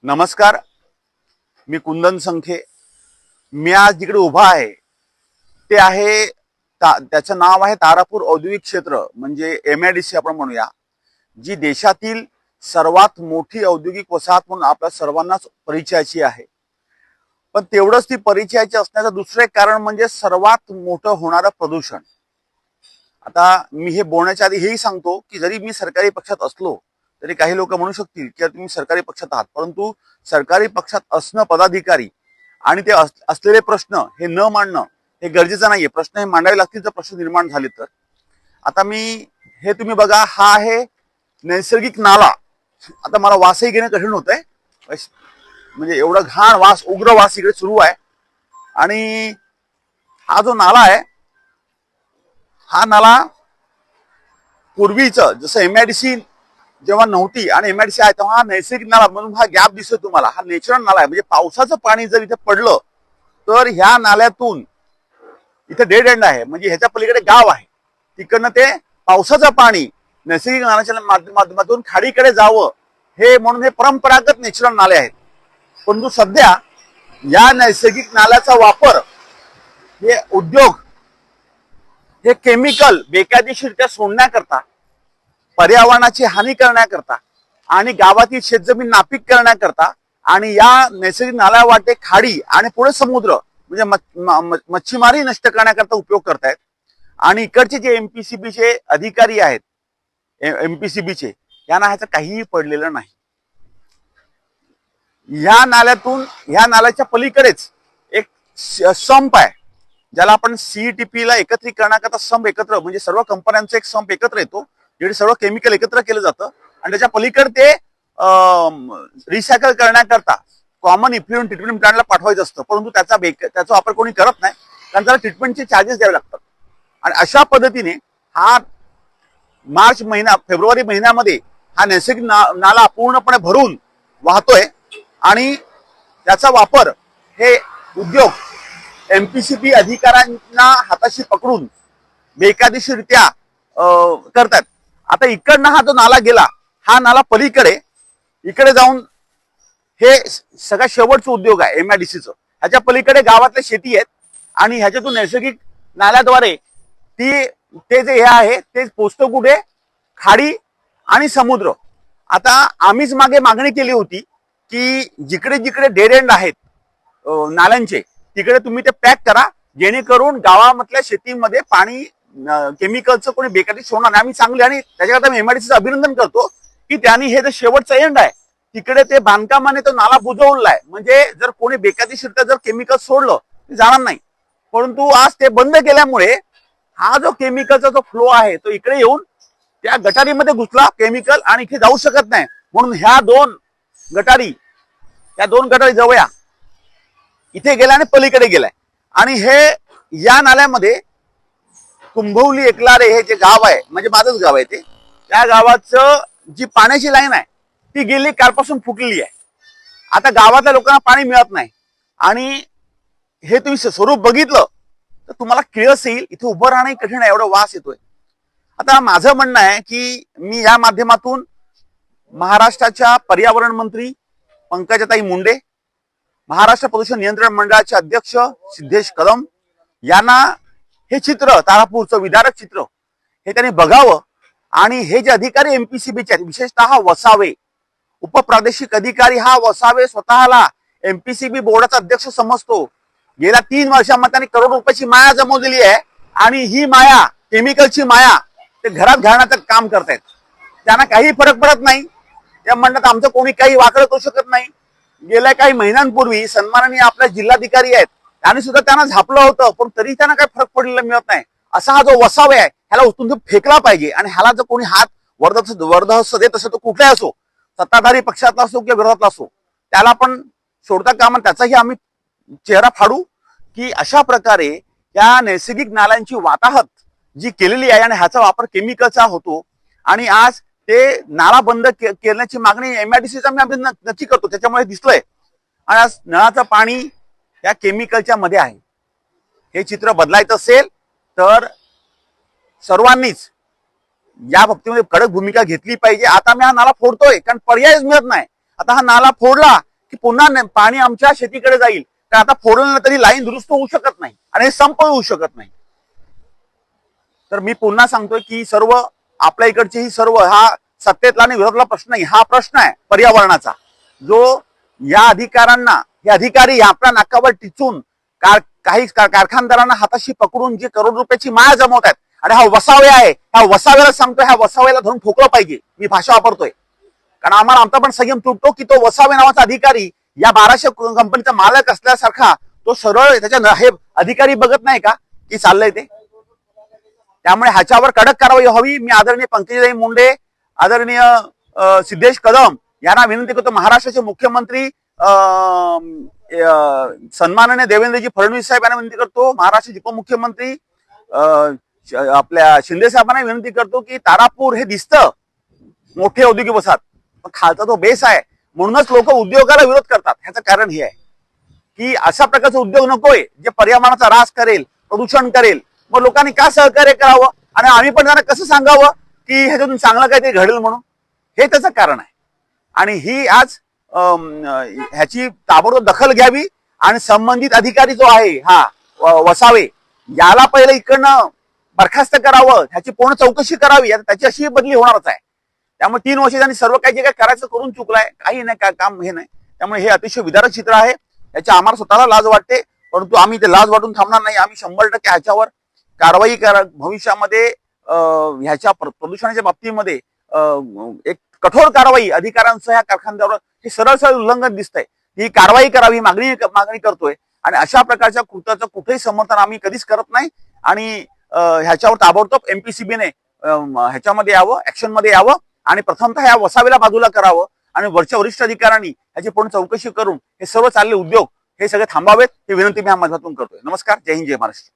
नमस्कार. मी कुंदन संखे. मी आज जिकडे उभा आहे ते आहे त्याचं नाव आहे तारापूर औद्योगिक क्षेत्र, म्हणजे MIDC आपण म्हणूया, जी देशातील सर्वात मोठी औद्योगिक वसाहत म्हणून आपल्या सर्वांनाच परिचयाची आहे. पण तेवढंच ती परिचयाची असण्याचं दुसरं एक कारण म्हणजे सर्वात मोठं होणारं प्रदूषण. आता मी हे बोलण्याच्या आधी हेही सांगतो की जरी मी सरकारी पक्षात असलो तरी काही लोक म्हणू शकतील की तुम्ही सरकारी पक्षात आहात, परंतु सरकारी पक्षात असणं पदाधिकारी आणि ते असलेले प्रश्न हे न मांडणं हे गरजेचं नाहीये. प्रश्न हे मांडावे लागतील जर प्रश्न निर्माण झाले तर. आता मी हे तुम्ही बघा, हा आहे नैसर्गिक नाला. आता मला वासही घेणं कठीण होतंय, म्हणजे एवढा घाण वास, उग्र वास इकडे सुरू आहे. आणि हा जो नाला आहे, हा नाला पूर्वीचं जसं MIDC जेव्हा नव्हती आणि MIDC आहे तेव्हा हा नैसर्गिक नाला म्हणून हा गॅप दिसतोय तुम्हाला, हा नॅचरल नाला आहे. म्हणजे पावसाचं पाणी जर इथे पडलं तर ह्या नाल्यातून इथे डेड एंड आहे, म्हणजे ह्याच्या पलीकडे गाव आहे, तिकडनं ते पावसाचं पाणी नैसर्गिक नाल्याच्या माध्यमातून खाडीकडे जावं हे म्हणून हे परंपरागत नॅचरल नाले आहेत. परंतु सध्या या नैसर्गिक नाल्याचा वापर हे उद्योग हे केमिकल बेकायदेशीररित्या सोडण्याकरता, पर्यावरणाची हानी करण्याकरता आणि गावातील शेतजमीन नापीक करण्याकरता आणि या नैसर्गिक नाल्या वाटे खाडी आणि पुढे समुद्र म्हणजे मच्छीमारी नष्ट करण्याकरता उपयोग करतायत. आणि इकडचे जे MPCBचे अधिकारी आहेत, MPCBचे, यांना ह्याचं काहीही पडलेलं नाही. ह्या नाल्यातून, ह्या नाल्याच्या पलीकडेच एक संप आहे, ज्याला आपण CETP ला एकत्रीकरणाकरता संप एकत्र, म्हणजे सर्व कंपन्यांचा एक संप एकत्र येतो, जेथे सर्व केमिकल एकत्र केलं जातं आणि त्याच्या पलीकडे ते रिसायकल करण्याकरता कॉमन इफ्लुएंट ट्रीटमेंट प्लांटला पाठवायचं असतं. परंतु त्याचा वापर कोणी करत नाही, कारण त्याला ट्रीटमेंटचे चार्जेस द्यावे लागतात. आणि अशा पद्धतीने हा फेब्रुवारी महिन्यामध्ये हा नैसर्गिक नाला पूर्णपणे भरून वाहतोय आणि त्याचा वापर हे उद्योग MPCB अधिकाऱ्यांना हाताशी पकडून बेकायदेशीररित्या करतात. आता इकडनं हा जो नाला गेला, हा नाला पलीकडे इकडे जाऊन हे सगळा शेवटचा उद्योग आहे MIDCचं. ह्याच्या पलीकडे गावातल्या शेती आहेत आणि ह्याच्यातून नैसर्गिक नाल्याद्वारे ते जे हे आहे ते पोचतं कुठे, खाडी आणि समुद्र. आता आम्हीच मागे मागणी केली होती की जिकडे जिकडे डेड एंड आहेत नाल्यांचे तिकडे तुम्ही ते पॅक करा, जेणेकरून गावामधल्या शेतीमध्ये पाणी केमिकलचं कोणी बेकारी सोडणार नाही. आम्ही चांगले, आणि त्याच्याकरता मी MIDCचं अभिनंदन करतो की त्यांनी हे जे शेवटचं एंड आहे तिकडे ते बांधकामाने तो नाला बुजवलाय, म्हणजे जर कोणी बेकायदेशीर जर केमिकल सोडलं ते जाणार नाही. परंतु आज ते बंद केल्यामुळे हा जो केमिकलचा जो फ्लो आहे तो इकडे येऊन त्या गटारीमध्ये घुसला केमिकल आणि इथे जाऊ शकत नाही. म्हणून ह्या दोन गटारी जवळ इथे गेल्या आणि पलीकडे गेलाय. आणि हे या नाल्यामध्ये कुंभवली एकलारे हे जे गाव आहे, म्हणजे माझंच गाव आहे ते, त्या गावाचं जी पाण्याची लाईन आहे ती गेली कालपासून फुटलेली आहे. आता गावातल्या लोकांना पाणी मिळत नाही. आणि हे तुम्ही स्वरूप बघितलं तर तुम्हाला किळस येईल, इथे उभं राहणं कठीण आहे, एवढा वास येतोय. आता माझं म्हणणं आहे की मी या माध्यमातून महाराष्ट्राच्या पर्यावरण मंत्री पंकजाताई मुंडे, महाराष्ट्र प्रदूषण नियंत्रण मंडळाचे अध्यक्ष सिद्धेश कदम यांना हे चित्र, तारापूरचं विदारक चित्र, हे त्यांनी बघावं. आणि हे जे अधिकारी MPCBचे आहेत, विशेषतः वसावे उपप्रादेशिक अधिकारी, हा वसावे स्वतःला MPCB बोर्डाचा अध्यक्ष समजतो. गेल्या 3 वर्षांमध्ये त्यांनी करोड रुपयाची माया जमवलेली आहे आणि ही माया, केमिकलची माया, ते घरात घालण्याचं काम करतायत. त्यांना काही फरक पडत नाही. त्या म्हणतात आमचं कोणी काही वाकडं करू शकत नाही. गेल्या काही महिन्यांपूर्वी सन्माननीय आपल्या जिल्हाधिकारी आहेत, त्यांनी सुद्धा त्यांना झापलं होतं, पण तरी त्यांना काही फरक पडलेला मिळत नाही. असा हा जो वसावे आहे ह्याला उचलून फेकला पाहिजे. आणि ह्याला जर कोणी हात वर्धहस्त देत असेल तो कुठलाही असो, सत्ताधारी पक्षातला असो किंवा विरोधातला असो, त्याला पण सोडता कामा, त्याचाही आम्ही चेहरा फाडू. की अशा प्रकारे या नैसर्गिक नाल्यांची वाताहत जी केलेली आहे आणि ह्याचा वापर केमिकलचा होतो, आणि आज ते नाला बंद करण्याची मागणी MIDCचा मी नक्की करतो, त्याच्यामुळे दिसलंय. आणि आज नळाचं पाणी या केमिकलच्या मध्ये आहे. हे चित्र बदलायचं असेल तर सर्वांनीच या बाबतीमध्ये कडक भूमिका घेतली पाहिजे. आता मी हा नाला फोडतोय कारण पर्यायच मिळत नाही. आता हा नाला फोडला की पुन्हा पाणी आमच्या शेतीकडे जाईल, तर आता फोडलं तरी लाईन दुरुस्त होऊ शकत नाही आणि हे संप होऊ शकत नाही. तर मी पुन्हा सांगतोय की सर्व आपल्या इकडचे ही सर्व हा सत्तेतला आणि विरोधातला प्रश्न नाही, हा प्रश्न आहे पर्यावरणाचा. जो या अधिकाऱ्यांना, हे अधिकारी आपल्या नाकावर टिचून काही कारखानदारांना हाताशी पकडून जे करोड रुपयाची माया जमवत आहेत, आणि हा वसावे आहे, ह्या वसाव्याला सांगतोय, ह्या वसाव्याला धरून ठोकलं पाहिजे. मी भाषा वापरतोय कारण आम्हाला आमचा पण संयम तुटतो की तो वसावे नावाचा अधिकारी या 1200 कंपनीचा मालक असल्यासारखा तो सरळ त्याच्या हे अधिकारी बघत नाही का की चाललंय ते. त्यामुळे ह्याच्यावर कडक कारवाई व्हावी. मी आदरणीय पंकजाताई मुंडे, आदरणीय सिद्धेश कदम यांना विनंती करतो, महाराष्ट्राचे मुख्यमंत्री सन्माननीय देवेंद्रजी फडणवीस साहेब यांना विनंती करतो, महाराष्ट्राचे उपमुख्यमंत्री आपल्या शिंदे साहेबांना विनंती करतो की तारापूर हे दिसतं मोठे औद्योगिक वसाहत, पण खालचा तो बेस आहे. म्हणूनच लोक उद्योगाला विरोध करतात. ह्याचं कारण हे आहे की अशा प्रकारचा उद्योग नकोय जे पर्यावरणाचा ऱ्हास करेल, प्रदूषण करेल. मग लोकांनी का सहकार्य करावं आणि आम्ही पण त्यांना कसं सांगावं की ह्याच्यातून चांगलं काहीतरी घडेल म्हणून. हे त्याचं कारण आहे. आणि ही आज ह्याची ताबडतोब दखल घ्यावी आणि संबंधित अधिकारी जो आहे हा वसावे, याला पहिलं इकडनं बरखास्त करावं, ह्याची पूर्ण चौकशी करावी. आता त्याची अशी बदली होणारच आहे. त्यामुळे 3 वर्ष त्यांनी सर्व काही जे काय करायचं करून चुकलाय, काही नाही, काय काम हे नाही. त्यामुळे हे अतिशय विदारक चित्र आहे. याची आम्हाला स्वतःला लाज वाटते, परंतु आम्ही ते लाज वाटून थांबणार नाही. आम्ही 100% ह्याच्यावर कारवाई करा. भविष्यामध्ये ह्याच्या प्रदूषणाच्या बाबतीमध्ये एक कठोर कारवाई अधिकाऱ्यांसह ह्या कारखानदारावर हे सरळ सरळ उल्लंघन दिसतंय. ही कारवाई करावी मागणी करतोय. आणि अशा प्रकारच्या कृत्याचं कुठेही समर्थन आम्ही कधीच करत नाही. आणि ह्याच्यावर ताबडतोब MPCB ने ह्याच्यामध्ये यावं, ऍक्शन मध्ये यावं आणि प्रथमतः ह्या वसावेला बाजूला करावं आणि वरच्या वरिष्ठ अधिकाऱ्यांनी ह्याची पूर्ण चौकशी करून हे सर्व चालले उद्योग हे सगळे थांबावेत, ही विनंती मी या माध्यमातून करतोय. नमस्कार, जय हिंद, जय महाराष्ट्र.